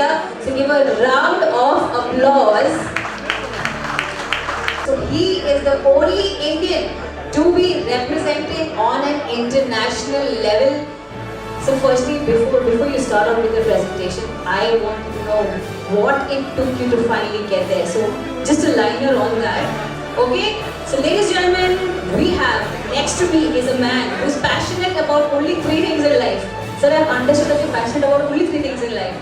India. So give a round of applause. So he is the only Indian to be representing on an international level. So firstly, before you start off with the presentation, I want to know what it took you to finally get there. So just a liner on that. Okay? So ladies and gentlemen, we have next to me is a man who's passionate about only 3 things in life. Sir, I've understood that you're passionate about only 3 things in life.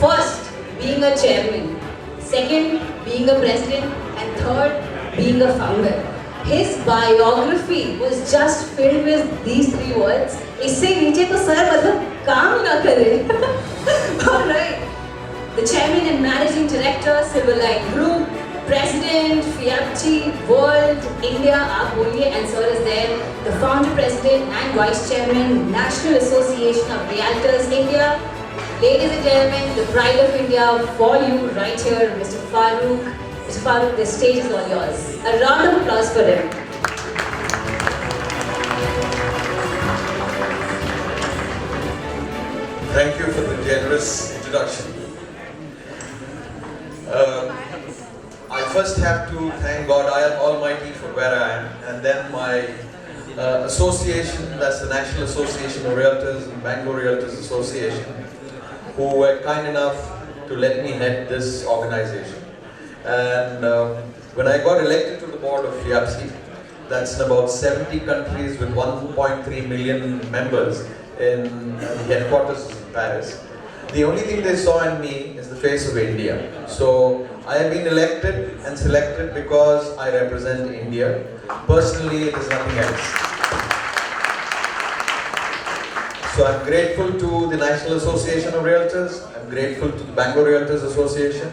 First, being a chairman. Second, being a president. And third, being a founder. His biography was just filled with these 3 words. इससे नीचे तो sir मतलब काम ना करे. All right. The chairman and managing director, Silverline Group, president, FIAPCI, World, India, आप बोलिए, and sir is there. The founder, president, and vice chairman, National Association of Realtors, India. Ladies and gentlemen, the pride of India for you right here, Mr. Farook. Mr. Farook, the stage is all yours. A round of applause for him. Thank you for the generous introduction. I first have to thank God Almighty for where I am, and then my association, that's the National Association of Realtors and Bangalore Realtors Association, who were kind enough to let me head this organization. And when I got elected to the board of FIAPCI, that's in about 70 countries with 1.3 million members in the headquarters in Paris. The only thing they saw in me is the face of India. So I have been elected and selected because I represent India. Personally, it is nothing else. So I'm grateful to the National Association of Realtors. I'm grateful to the Bangalore Realtors Association.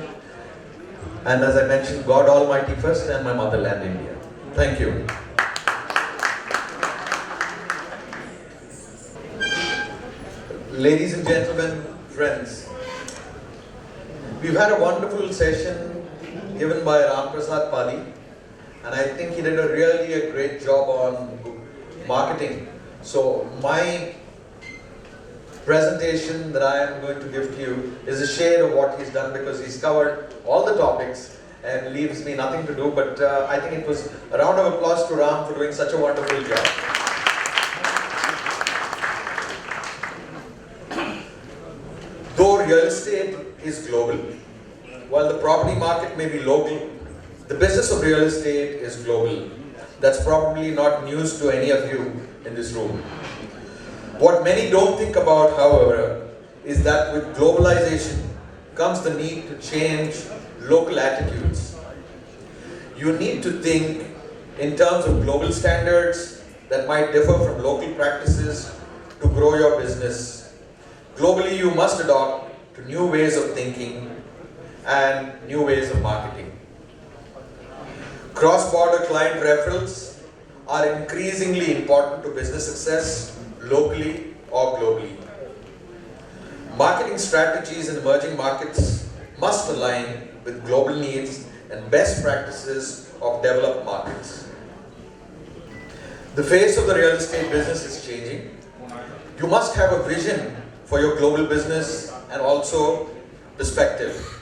And as I mentioned, God Almighty first and my motherland, India. Thank you. Ladies and gentlemen, friends, we've had a wonderful session given by Ram Prasad Pali, and I think he did a great job on marketing. So my presentation that I am going to give to you is a shade of what he's done, because he's covered all the topics and leaves me nothing to do, but I think it was a round of applause to Ram for doing such a wonderful job. Though real estate is global, while the property market may be local, the business of real estate is global. That's probably not news to any of you in this room. What many don't think about, however, is that with globalization comes the need to change local attitudes. You need to think in terms of global standards that might differ from local practices to grow your business. Globally, you must adopt to new ways of thinking and new ways of marketing. Cross-border client referrals are increasingly important to business success locally or globally. Marketing strategies in emerging markets must align with global needs and best practices of developed markets. The face of the real estate business is changing. You must have a vision for your global business and also perspective.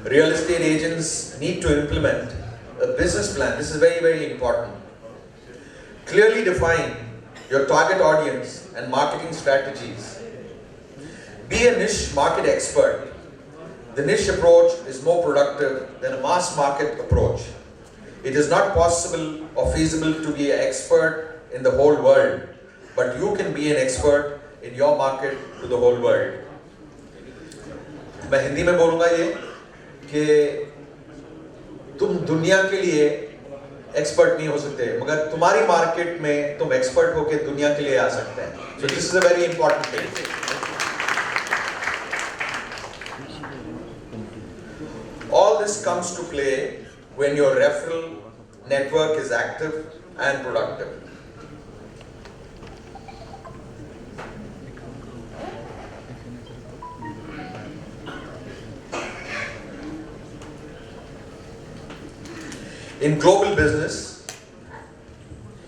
Real estate agents need to implement a business plan. This is very, very important. Clearly define your target audience and marketing strategies. Be a niche market expert. The niche approach is more productive than a mass market approach. It is not possible or feasible to be an expert in the whole world, but you can be an expert in your market to the whole world. मैं हिंदी में बोलूँगा ये कि तुम दुनिया के लिए expert नहीं हो सकते, मगर तुम्हारी मार्केट में तुम एक्सपर्ट होके दुनिया के लिए आ सकते हैं. So this is a very important thing. All this comes to play when your referral network is active and productive. In global business,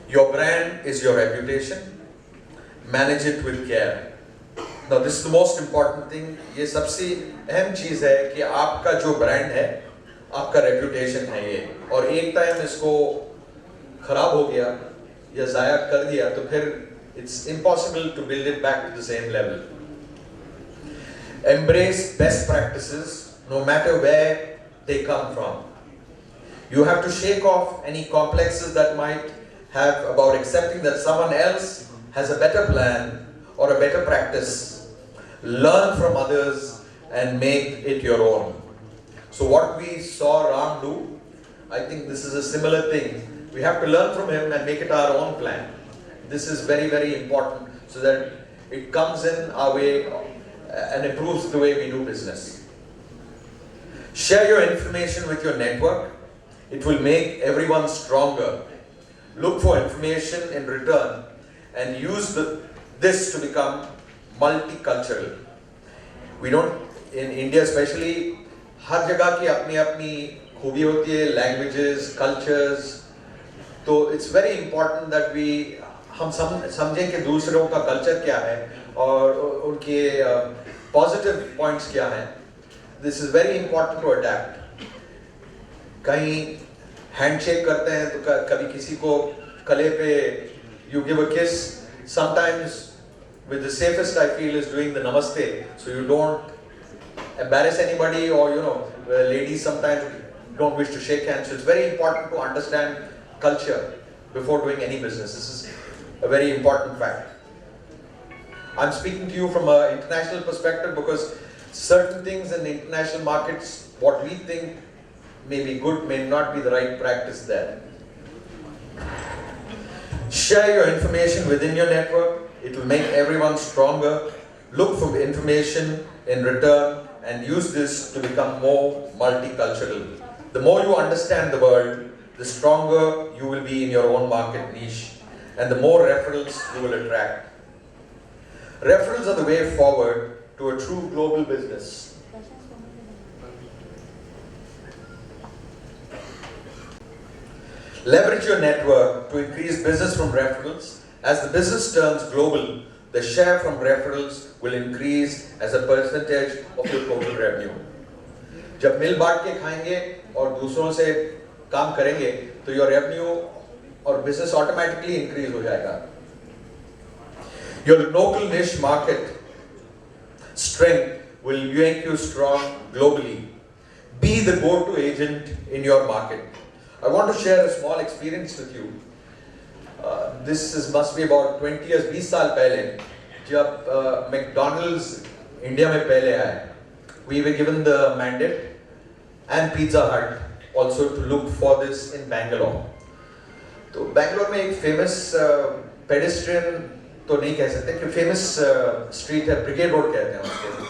your brand is your reputation. Manage it with care. Now this is the most important thing. ये सबसे अहम चीज़ है कि आपका जो brand है, आपका reputation है ये, और एक टाइम इसको खराब हो गया या ज़ाया कर दिया तो फिर it's impossible to build it back to the same level. Embrace best practices no matter where they come from. You have to shake off any complexes that might have about accepting that someone else has a better plan or a better practice. Learn from others and make it your own. So what we saw Ram do, I think this is a similar thing. We have to learn from him and make it our own plan. This is very, very important so that it comes in our way and improves the way we do business. Share your information with your network. It will make everyone stronger. Look for information in return and use this to become multicultural. We don't, in India especially, हर जगह की अपनी अपनी खूबी होती है, languages, cultures. तो it's very important that हम समझें कि दूसरों का culture क्या है और उनके positive points क्या हैं. This is very important to adapt. कहीं handshake करते हैं तो कभी किसी को गले पे you give a kiss. Sometimes with the safest I feel is doing the namaste, so you don't embarrass anybody, or ladies sometimes don't wish to shake hands. So it's very important to understand culture before doing any business. This is a very important fact. I'm speaking to you from an international perspective because certain things in the international markets, what we think may be good, may not be the right practice there. Share your information within your network. It will make everyone stronger. Look for information in return and use this to become more multicultural. The more you understand the world, the stronger you will be in your own market niche, and the more referrals you will attract. Referrals are the way forward to a true global business. Leverage your network to increase business from referrals. As the business turns global, the share from referrals will increase as a percentage of your total revenue. जब मिल बांट के खाएंगे और दूसरों से काम करेंगे तो your revenue और business automatically increase हो जाएगा. Your local niche market strength will make you strong globally. Be the go-to agent in your market. I want to share a small experience with you. This must be about 20 years, 20 साल पहले जब McDonald's India में पहले आया, we were given the mandate and Pizza Hut also to look for this in Bangalore. तो बैंगलोर में एक famous pedestrian तो नहीं कह सकते कि famous street है, Brigade Road कहते हैं उसके.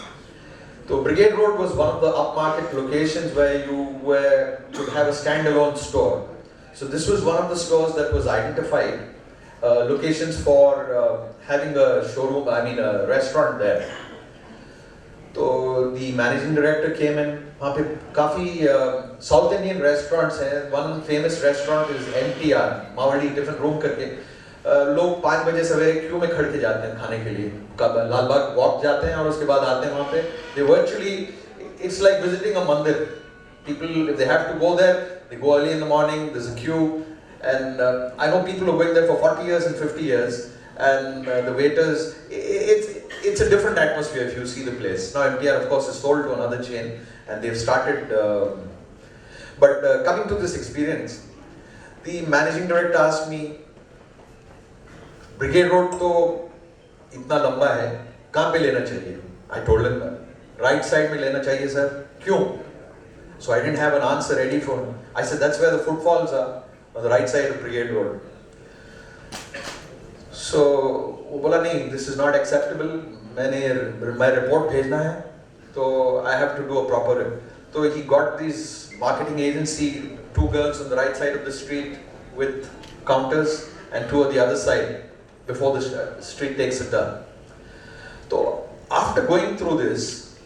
So Brigade Road was one of the upmarket locations where you could have a standalone store. So this was one of the stores that was identified, locations for having a showroom, a restaurant there. So the managing director came in. वहाँ पे काफी South Indian restaurants हैं. One famous restaurant is MTR, Mawali different room करके. लोग 5 बजे सवेरे Q में खड़े के जाते हैं खाने के लिए. लाल बाग वॉक जाते हैं और उसके बाद आते हैं वहाँ पे. They virtually, it's like visiting a mandir. People, if they have to go there, they go early in the morning. There's a queue, and I know people who are going there for 40 years and 50 years, and the waiters. It's a different atmosphere if you see the place. Now MTR, of course, is sold to another chain, and they've started. But coming to this experience, the managing director asked me, Brigade Road तो इतना लंबा है, कहाँ पे लेना चाहिए? I told him, right side में लेना चाहिए sir. क्यों? So I didn't have an answer ready for him. I said that's where the footfalls are, on the right side of Brigade Road. So वो बोला नहीं, this is not acceptable. मैं report भेजना है, तो I have to do a proper. So he got this marketing agency, 2 girls on the right side of the street with counters and 2 on the other side before the street takes a turn. So after going through this,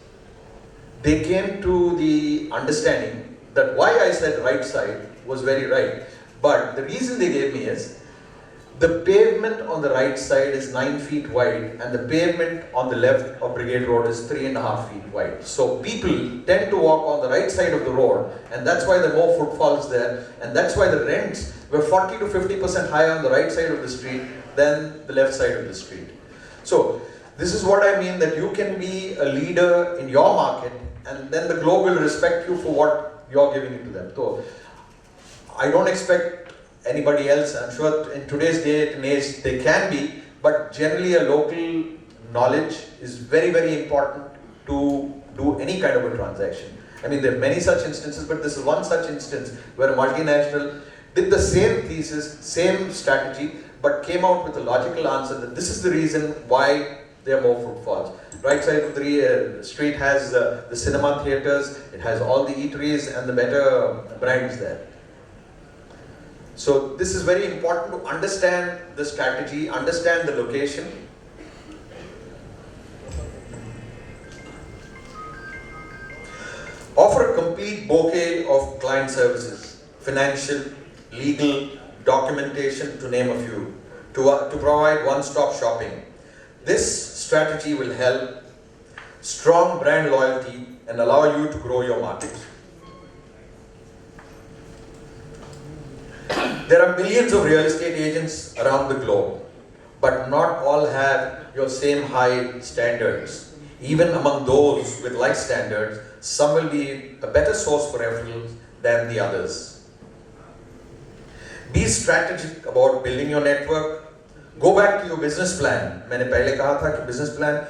they came to the understanding that why I said right side was very right. But the reason they gave me is, The pavement on the right side is 9 feet wide and the pavement on the left of Brigade Road is 3.5 feet wide. So people tend to walk on the right side of the road, and that's why there are more footfalls there, and that's why the rents were 40 to 50% higher on the right side of the street than the left side of the street. So this is what I mean, that you can be a leader in your market and then the globe will respect you for what you're giving it to them. So I don't expect anybody else, I'm sure in today's day and age they can be, but generally a local knowledge is very, very important to do any kind of a transaction. I mean, there are many such instances, but this is one such instance where a multinational did the same thesis, same strategy, but came out with a logical answer that this is the reason why there are more footfalls. Right side of the street has the cinema theaters, it has all the eateries and the better brands there. So this is very important to understand the strategy, understand the location. Offer a complete bouquet of client services, financial, legal, documentation, to name a few, to provide one-stop shopping. This strategy will help strong brand loyalty and allow you to grow your market. There are millions of real estate agents around the globe, but not all have your same high standards. Even among those with like standards, some will be a better source for referrals than the others. Be strategic about building your network. Go back to your business plan. मैंने पहले कहा था कि business plan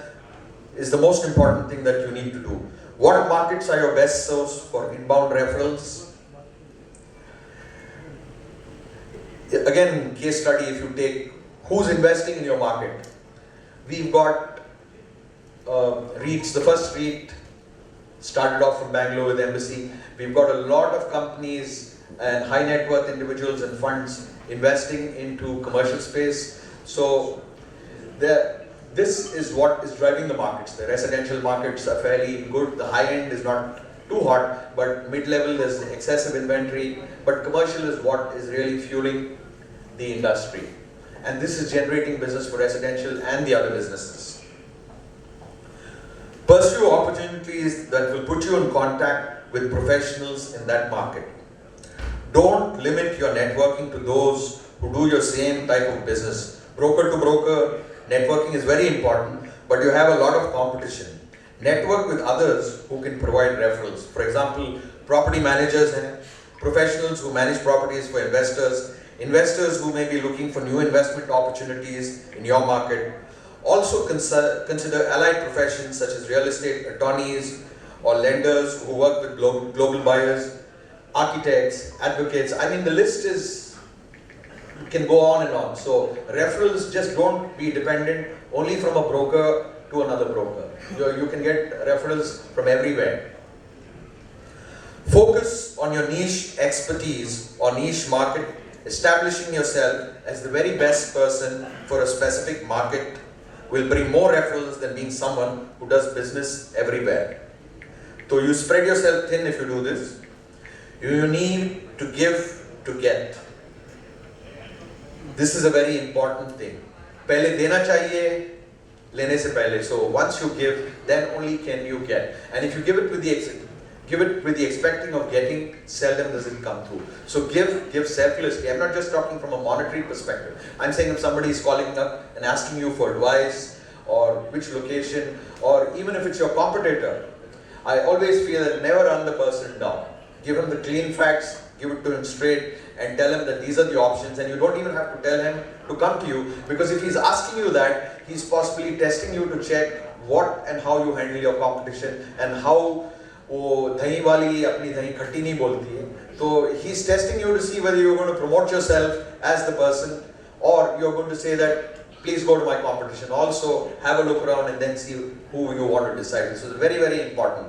is the most important thing that you need to do. What markets are your best source for inbound referrals? Again, case study, if you take who's investing in your market. We've got REITs. The first REIT started off from Bangalore with Embassy. We've got a lot of companies and high net worth individuals and funds investing into commercial space. So this is what is driving the markets. The residential markets are fairly good. The high end is not too hot, but mid-level there's excessive inventory. But commercial is what is really fueling the industry. And this is generating business for residential and the other businesses. Pursue opportunities that will put you in contact with professionals in that market. Don't limit your networking to those who do your same type of business. Broker to broker networking is very important, but you have a lot of competition. Network with others who can provide referrals. For example, property managers and professionals who manage properties for investors, investors who may be looking for new investment opportunities in your market. Also consider allied professions such as real estate attorneys or lenders who work with global buyers, architects, advocates. I mean, the list can go on and on. So referrals, just don't be dependent only from a broker to another broker. You can get referrals from everywhere. Focus on your niche expertise or niche market, establishing yourself as the very best person for a specific market will bring more referrals than being someone who does business everywhere. So you spread yourself thin if you do this. You need to give to get. This is a very important thing. पहले देना चाहिए, लेने से पहले. So once you give, then only can you get. And if you give it with the expecting of getting, seldom does it come through. So give selflessly. I'm not just talking from a monetary perspective. I'm saying if somebody is calling up and asking you for advice, or which location, or even if it's your competitor, I always feel that never run the person down. Give him the clean facts, give it to him straight, and tell him that these are the options, and you don't even have to tell him to come to you, because if he's asking you that, he's possibly testing you to check what and how you handle your competition, and how वो दही वाली अपनी दही खट्टी नहीं बोलती है. So he's testing you to see whether you're going to promote yourself as the person, or you're going to say that please go to my competition. Also have a look around and then see who you want to decide. So it's very, very important.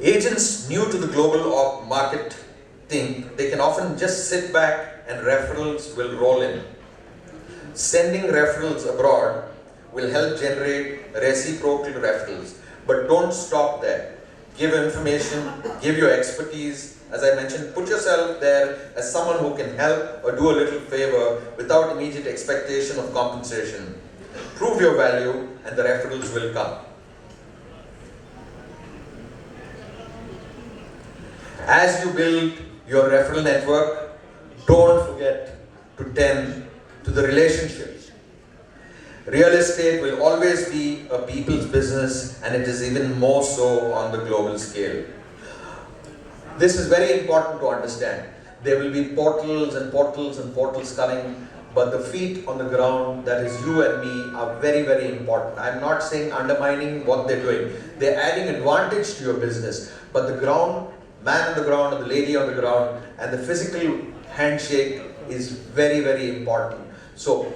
Agents new to the global market think they can often just sit back and referrals will roll in. Sending referrals abroad will help generate reciprocal referrals, but don't stop there. give information, give your expertise. As I mentioned, put yourself there as someone who can help or do a little favor without immediate expectation of compensation. Prove your value and the referrals will come. As you build your referral network, don't forget to tend to the relationships. Real estate will always be a people's business, and it is even more so on the global scale. This is very important to understand. There will be portals and portals and portals coming, but the feet on the ground, that is you and me, are very, very important. I'm not saying undermining what they're doing. They're adding advantage to your business, but the ground, man on the ground or the lady on the ground, and the physical handshake is very, very important. So,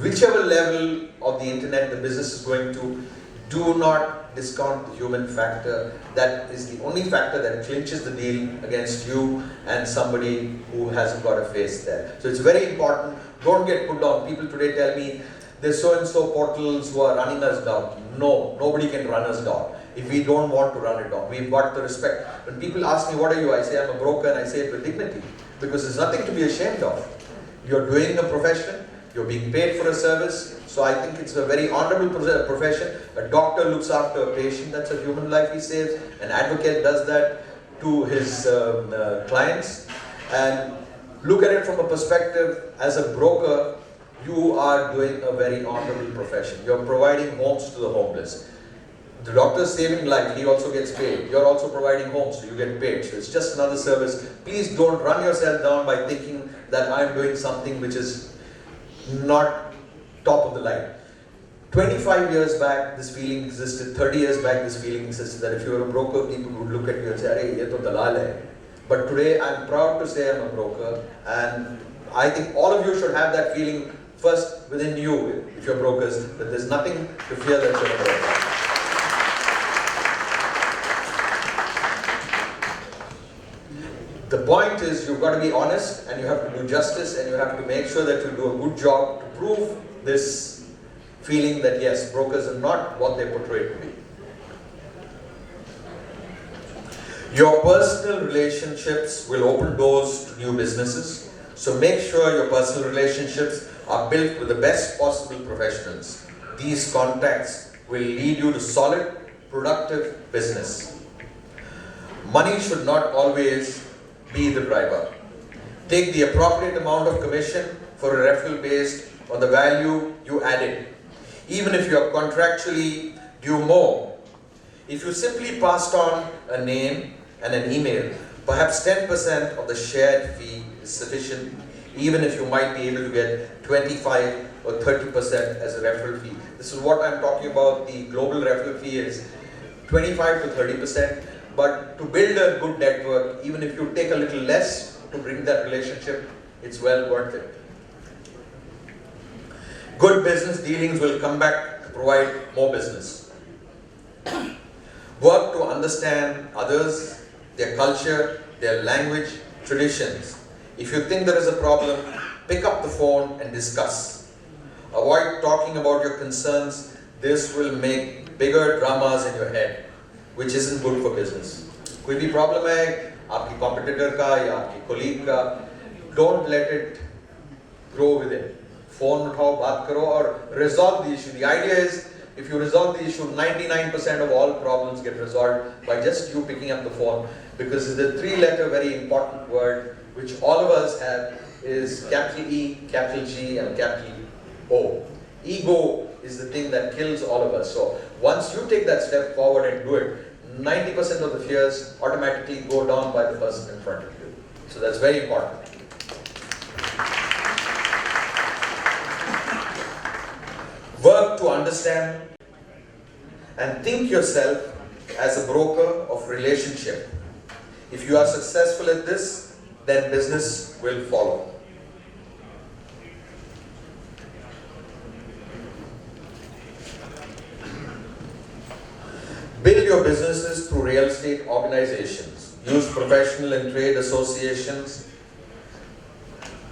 whichever level of the internet the business is going to, do not discount the human factor. That is the only factor that clinches the deal against you and somebody who hasn't got a face there. So it's very important. Don't get put down. People today tell me there's so and so portals who are running us down. No, nobody can run us down if we don't want to run it down. We've got the respect. When people ask me, what are you? I say I'm a broker, and I say it with dignity, because there's nothing to be ashamed of. You're doing a profession, you're being paid for a service, so I think it's a very honorable profession. A doctor looks after a patient, that's a human life he saves. An advocate does that to his clients. And look at it from a perspective, as a broker, you are doing a very honorable profession. You're providing homes to the homeless. The doctor is saving life, he also gets paid. You're also providing homes, so you get paid. So it's just another service. Please don't run yourself down by thinking that I'm doing something which is not top of the line. 25 years back, this feeling existed. 30 years back, this feeling existed, that if you were a broker, people would look at you and say, "Arey, ye to dalal hai." But today, I'm proud to say I'm a broker, and I think all of you should have that feeling first within you, if you're brokers, that there's nothing to fear that you're a broker. The point is, you've got to be honest, and you have to do justice, and you have to make sure that you do a good job to prove this feeling that yes, brokers are not what they portray to be. Your personal relationships will open doors to new businesses, so make sure your personal relationships are built with the best possible professionals. These contacts will lead you to solid, productive business. Money should not always be the driver. Take the appropriate amount of commission for a referral based on the value you added, even if you are contractually due more. If you simply passed on a name and an email, perhaps 10% of the shared fee is sufficient, even if you might be able to get 25 or 30% as a referral fee. This is what I'm talking about. The global referral fee is 25 to 30%. But to build a good network, even if you take a little less to bring that relationship, it's well worth it. Good business dealings will come back to provide more business. Work to understand others, their culture, their language, traditions. If you think there is a problem, pick up the phone and discuss. Avoid talking about your concerns. This will make bigger dramas in your head, which isn't good for business. कोई भी problem है, आपकी competitor का या आपकी colleague का, don't let it grow with it. Phone उठाओ, बात करो और resolve the issue. The idea is, if you resolve the issue, 99% of all problems get resolved by just you picking up the phone, because the three-letter very important word which all of us have is capital E, capital G, and capital O. Ego is the thing that kills all of us. So once you take that step forward and do it, 90% of the fears automatically go down by the person in front of you. So that's very important. Work to understand and think yourself as a broker of relationship. If you are successful at this, then business will follow. Build your businesses through real estate organizations. Use professional and trade associations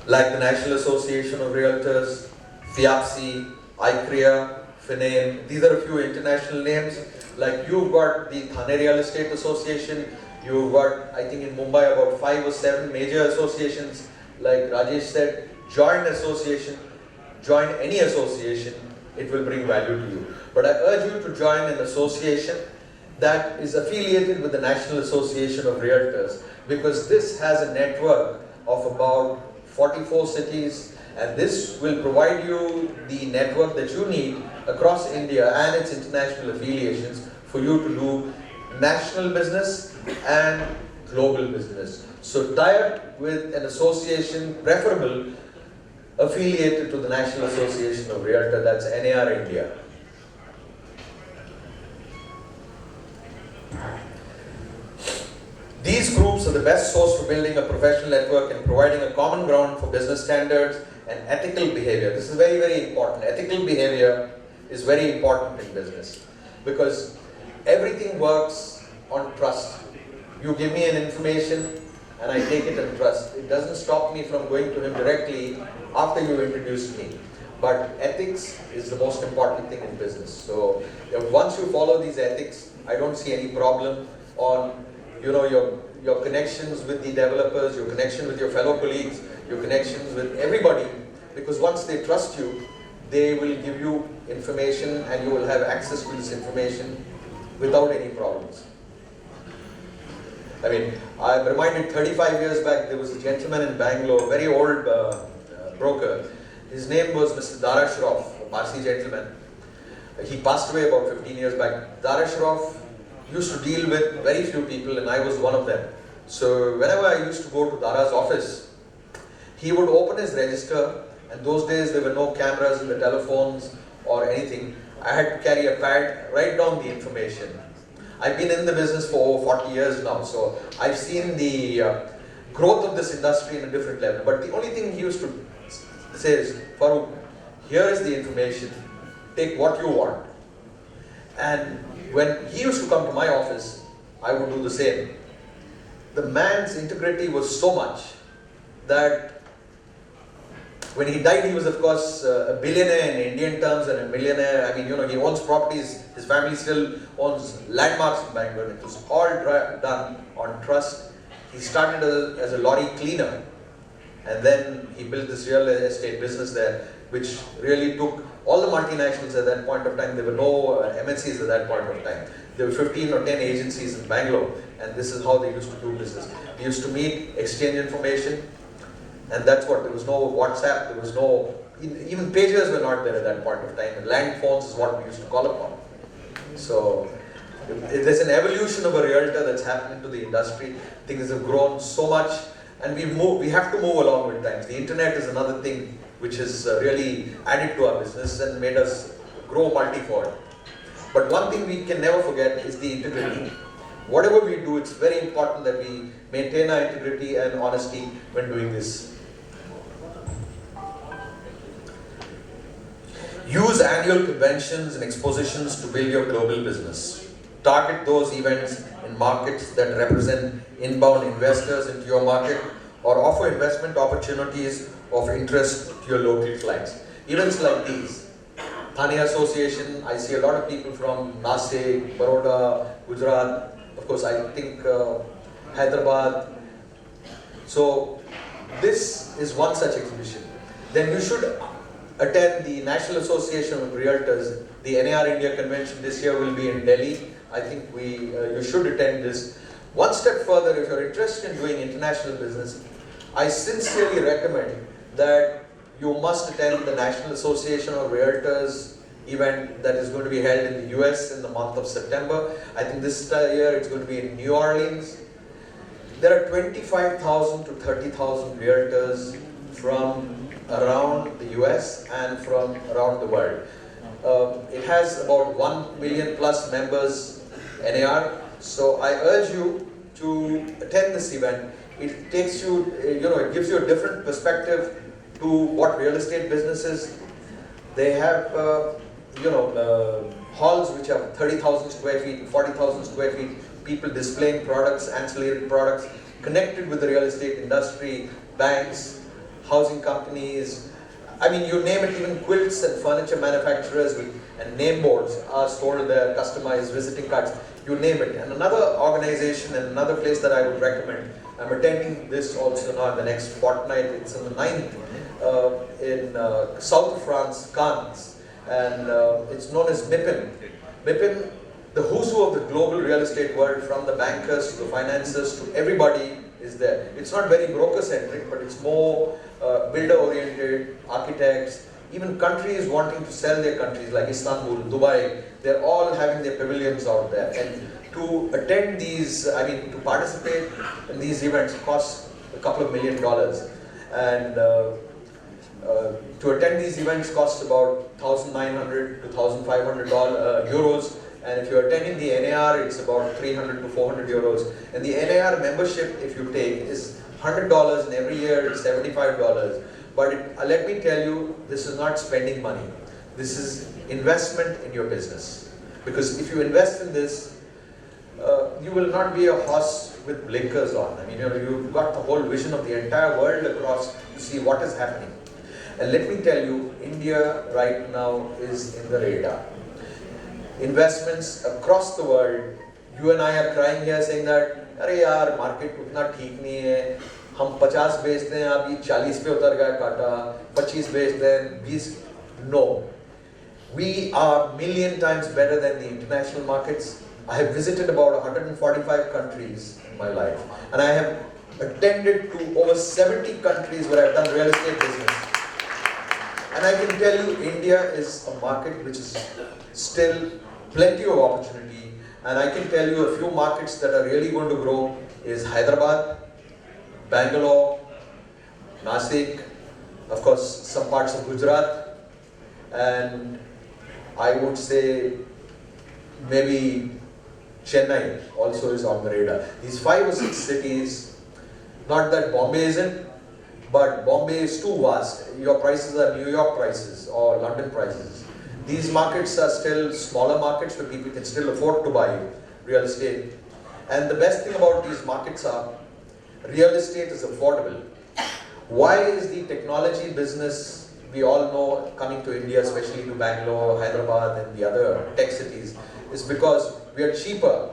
like the National Association of Realtors, FIAPSI, MCHI-Credai, FINAME. These are a few international names. Like you've got the Thane Real Estate Association. You've got, I think in Mumbai, about 5 or 7 major associations. Like Rajesh said, join association, join any association, it will bring value to you. But I urge you to join an association that is affiliated with the National Association of Realtors, because this has a network of about 44 cities, and this will provide you the network that you need across India and its international affiliations for you to do national business and global business. So tie up with an association, preferable affiliated to the National Association of Realtors, that's NAR India. These groups are the best source for building a professional network and providing a common ground for business standards and ethical behavior. This is very, very important. Ethical behavior is very important in business because everything works on trust. You give me an information and I take it and trust. It doesn't stop me from going to him directly after you introduced me. But ethics is the most important thing in business. So once you follow these ethics, I don't see any problem on your connections with the developers, your connection with your fellow colleagues, your connections with everybody, because once they trust you, they will give you information and you will have access to this information without any problems. I mean, I'm reminded 35 years back, there was a gentleman in Bangalore, a very old broker. His name was Mr. Dara Shroff, a Parsi gentleman. He passed away about 15 years back. Dara Shroff used to deal with very few people and I was one of them. So whenever I used to go to Dara's office, he would open his register, and those days there were no cameras in the telephones or anything. I had to carry a pad, write down the information. I've been in the business for over 40 years now, so I've seen the growth of this industry in a different level. But the only thing he used to say is, Farook, here is the information, take what you want. And when he used to come to my office, I would do the same. The man's integrity was so much that when he died, he was of course a billionaire in Indian terms and a millionaire. I mean, he owns properties, his family still owns landmarks in Bangalore. It was all done on trust. He started as a lorry cleaner, and then he built this real estate business there, which really took all the multinationals at that point of time. There were no MNCs at that point of time. There were 15 or 10 agencies in Bangalore, and this is how they used to do business. They used to meet, exchange information, and that's what, there was no WhatsApp, there was no, even pagers were not there at that point of time, and land phones is what we used to call upon. So, there's an evolution of a realtor that's happened to the industry. Things have grown so much, and we have to move along with times. The internet is another thing which has really added to our business and made us grow multifold. But one thing we can never forget is the integrity. Whatever we do, it's very important that we maintain our integrity and honesty when doing this. Use annual conventions and expositions to build your global business. Target those events in markets that represent inbound investors into your market or offer investment opportunities of interest to your local clients. Events like these, Thane Association, I see a lot of people from Nasik, Baroda, Gujarat, of course I think Hyderabad. So this is one such exhibition. Then you should attend the National Association of Realtors. The NAR India convention this year will be in Delhi. I think you should attend this. One step further, if you're interested in doing international business, I sincerely recommend that you must attend the National Association of Realtors event that is going to be held in the US in the month of September. I think this year it's going to be in New Orleans. There are 25,000 to 30,000 realtors from around the US and from around the world. It has about 1 million plus members, NAR. So I urge you to attend this event. It takes you, it gives you a different perspective to what real estate business is. They have, halls which are 30,000 square feet, 40,000 square feet, people displaying products, ancillary products, connected with the real estate industry, banks, housing companies, I mean, you name it, even quilts and furniture manufacturers with and name boards are sold there, customized visiting cards, you name it. And another organization and another place that I would recommend, I'm attending this also now in the next fortnight, it's on the 9th in south of France, Cannes, and it's known as MIPIM. MIPIM, the who's who of the global real estate world, from the bankers to the financiers to everybody is there. It's not very broker-centric, but it's more builder-oriented, architects, even countries wanting to sell their countries like Istanbul, Dubai, they're all having their pavilions out there. And to attend these, to participate in these events costs a couple of $1 million. And to attend these events costs about 1,900 to 1,500 euros. And if you're attending the NAR, it's about 300 to 400 euros. And the NAR membership, if you take, is $100, and every year it's $75. But let me tell you, this is not spending money. This is investment in your business. Because if you invest in this, you will not be a horse with blinkers on. You've got the whole vision of the entire world across to see what is happening. And let me tell you, India right now is in the radar. Investments across the world, you and I are crying here saying that, अरे यार market उतना ठीक नहीं है, हम 50 बेचते हैं अभी 40 पे उतर गया काटा, 25 बेचते हैं 20. No, we are million times better than the international markets. I have visited about 145 countries in my life, and I have attended to over 70 countries where I've done real estate business. And I can tell you, India is a market which is still plenty of opportunity. And I can tell you a few markets that are really going to grow is Hyderabad, Bangalore, Nasik, of course some parts of Gujarat, and I would say maybe Chennai also is on the radar. These 5 or 6 cities, not that Bombay isn't, but Bombay is too vast. Your prices are New York prices or London prices. These markets are still smaller markets where people can still afford to buy real estate. And the best thing about these markets are, real estate is affordable. Why is the technology business, we all know, coming to India, especially to Bangalore, Hyderabad and the other tech cities, is because we are cheaper.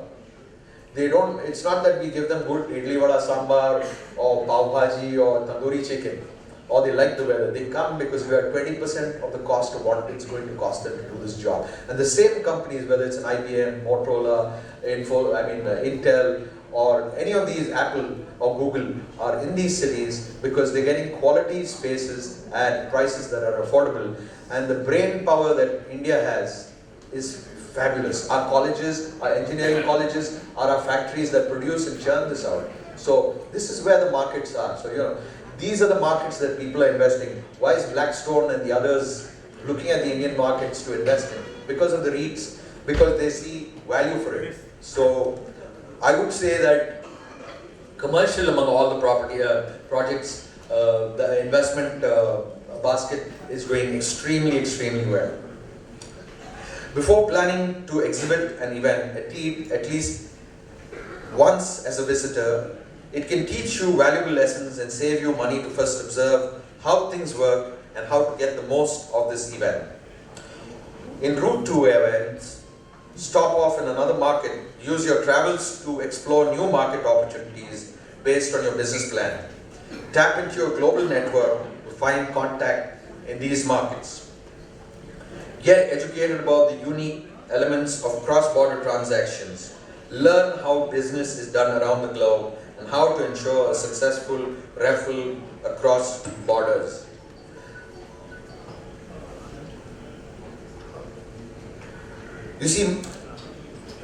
It's not that we give them good idli vada sambar or pav bhaji or tandoori chicken, or they like the weather. They come because we are 20% of the cost of what it's going to cost them to do this job. And the same companies, whether it's an IBM, Motorola, Intel, or any of these, Apple or Google, are in these cities because they're getting quality spaces at prices that are affordable. And the brain power that India has is fabulous. Our colleges, our engineering colleges, are our factories that produce and churn this out. So this is where the markets are. So these are the markets that people are investing. Why is Blackstone and the others looking at the Indian markets to invest in? Because of the REITs, because they see value for it. So I would say that commercial among all the property projects, the investment basket is going extremely, extremely well. Before planning to exhibit an event, at least once as a visitor, it can teach you valuable lessons and save you money to first observe how things work and how to get the most of this event. En route to events, stop off in another market, use your travels to explore new market opportunities based on your business plan. Tap into your global network to find contact in these markets. Get educated about the unique elements of cross-border transactions. Learn how business is done around the globe and how to ensure a successful referral across borders. You see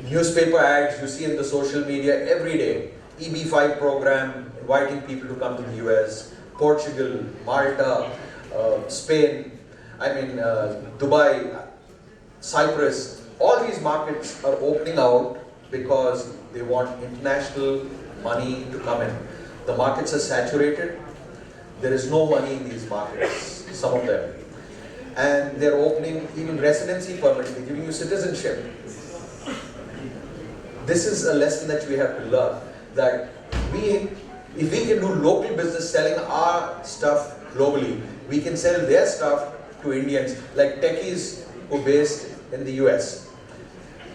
newspaper ads, you see in the social media every day. EB5 program, inviting people to come to the US, Portugal, Malta, Spain, Dubai, Cyprus. All these markets are opening out because they want international money to come in. The markets are saturated. There is no money in these markets, some of them. And they're opening even residency permits, they're giving you citizenship. This is a lesson that we have to learn, that if we can do local business selling our stuff globally, we can sell their stuff to Indians, like techies who are based in the US.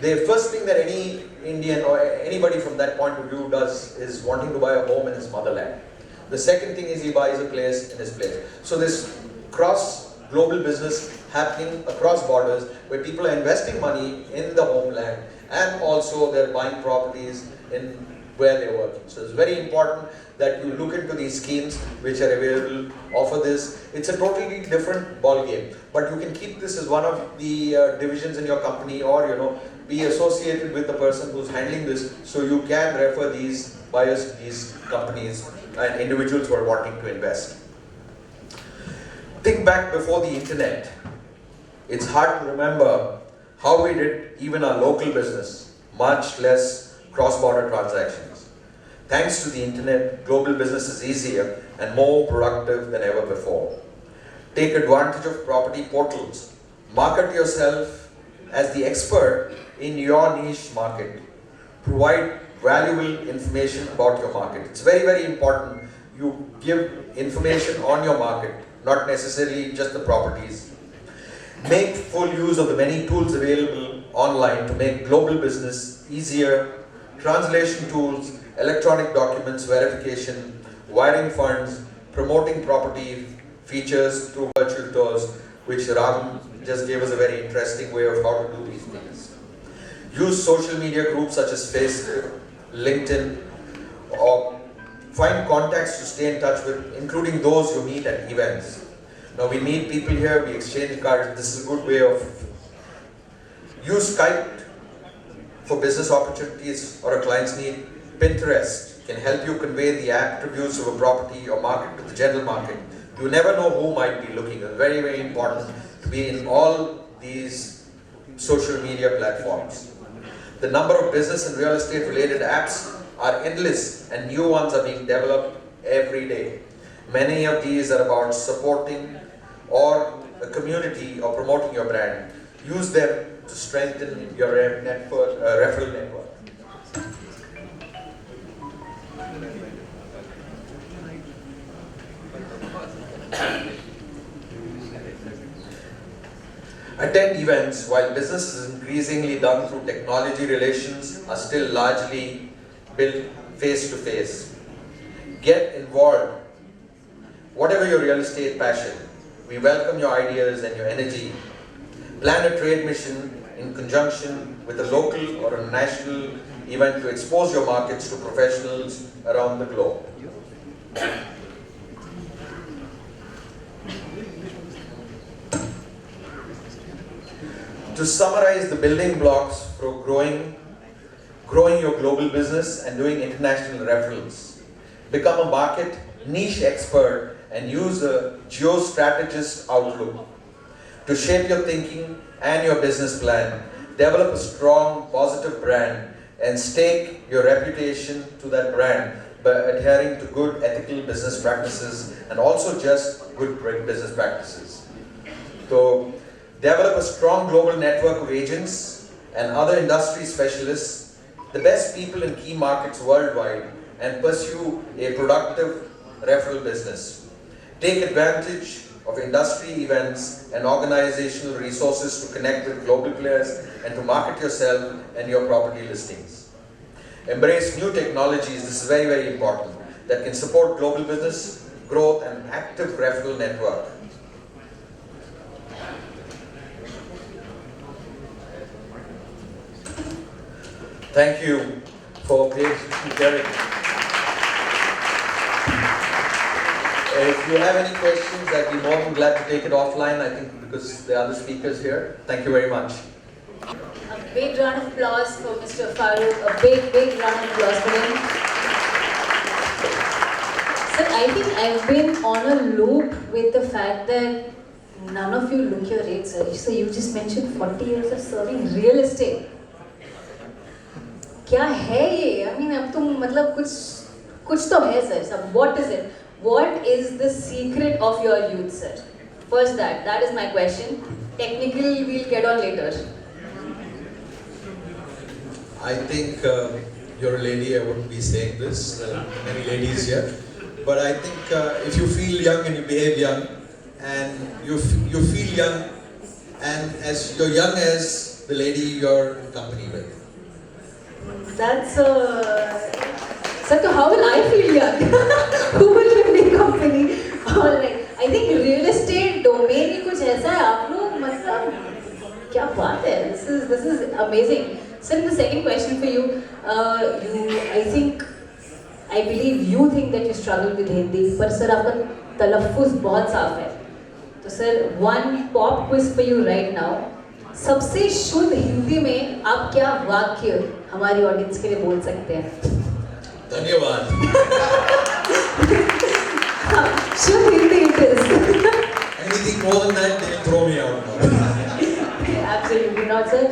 The first thing that any Indian or anybody from that point of view does is wanting to buy a home in his motherland. The second thing is he buys a place in his place. So this cross-global business happening across borders where people are investing money in the homeland and also they're buying properties in where they're working. So it's very important that you look into these schemes which are available, offer this. It's a totally different ball game, but you can keep this as one of the divisions in your company, or be associated with the person who's handling this, so you can refer these buyers to these companies and individuals who are wanting to invest. Think back before the internet. It's hard to remember how we did even our local business, much less cross-border transactions. Thanks to the internet, global business is easier and more productive than ever before. Take advantage of property portals. Market yourself as the expert in your niche market. Provide valuable information about your market. It's very, very important you give information on your market, not necessarily just the properties. Make full use of the many tools available online to make global business easier. Translation tools, electronic documents, verification, wiring funds, promoting property features through virtual tours, which Ram just gave us a very interesting way of how to do these things. Use social media groups such as Facebook, LinkedIn, or find contacts to stay in touch with, including those you meet at events. Now we meet people here, we exchange cards. This is a good way of use Skype for business opportunities or a client's need. Pinterest can help you convey the attributes of a property or market to the general market. You never know who might be looking. It's very, very important to be in all these social media platforms. The number of business and real estate related apps are endless and new ones are being developed every day. Many of these are about supporting or a community or promoting your brand. Use them to strengthen your referral network. Attend events. While business is increasingly done through technology, relations are still largely built face to face. Get involved. Whatever your real estate passion, we welcome your ideas and your energy. Plan a trade mission in conjunction with a local or a national event to expose your markets to professionals around the globe. To summarize the building blocks for growing your global business and doing international referrals. Become a market niche expert and use a geostrategist outlook to shape your thinking and your business plan. Develop a strong, positive brand and stake your reputation to that brand by adhering to good ethical business practices and also just good business practices. So, develop a strong global network of agents and other industry specialists, the best people in key markets worldwide, and pursue a productive referral business. Take advantage of industry events and organizational resources to connect with global players and to market yourself and your property listings. Embrace new technologies, this is very, very important, that can support global business growth and active referral network. Thank you for patiently hearing. If you have any questions, I'd be more than glad to take it offline, I think, because there are other speakers here. Thank you very much. A big round of applause for Mr. Farook. A big, big round of applause for him. Sir, I think I've been on a loop with the fact that none of you look your age, sir. So you just mentioned 40 years of serving real estate. क्या है ये? I mean, अब तुम मतलब कुछ तो है, sir. So what is it? What is the secret of your youth, sir? First that is my question. Technically, we'll get on later. I think you're a lady, I wouldn't be saying this, many ladies here. But I think if you feel young and you behave young, and you feel young, and as you're young as the lady you're in company with? That's so how will I feel young? Who will give me company? Alright, I think real estate domain ही कुछ ऐसा है आप लोग मतलब क्या बात है? This is amazing. Sir, the second question for you, I believe you think that you struggle with Hindi, पर sir आपका तलफ़ुज़ बहुत साफ है. तो sir, one pop quiz for you right now. सबसे शुद्ध हिंदी में आप क्या वाक्य हमारी ऑडियंस के लिए बोल सकते हैं? धन्यवाद. शुद्ध Hindi it is. Anything more than that, they'll throw me out now. Absolutely not, sir.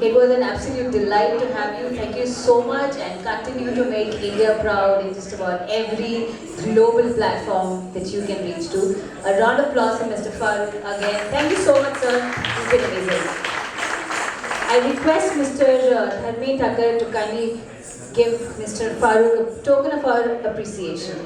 It was an absolute delight to have you. Thank you so much, and continue to make India proud in just about every global platform that you can reach to. A round of applause for Mr. Farook again. Thank you so much, sir. It's been amazing. I request Mr. Thane Thakur to kindly give Mr. Farook a token of our appreciation.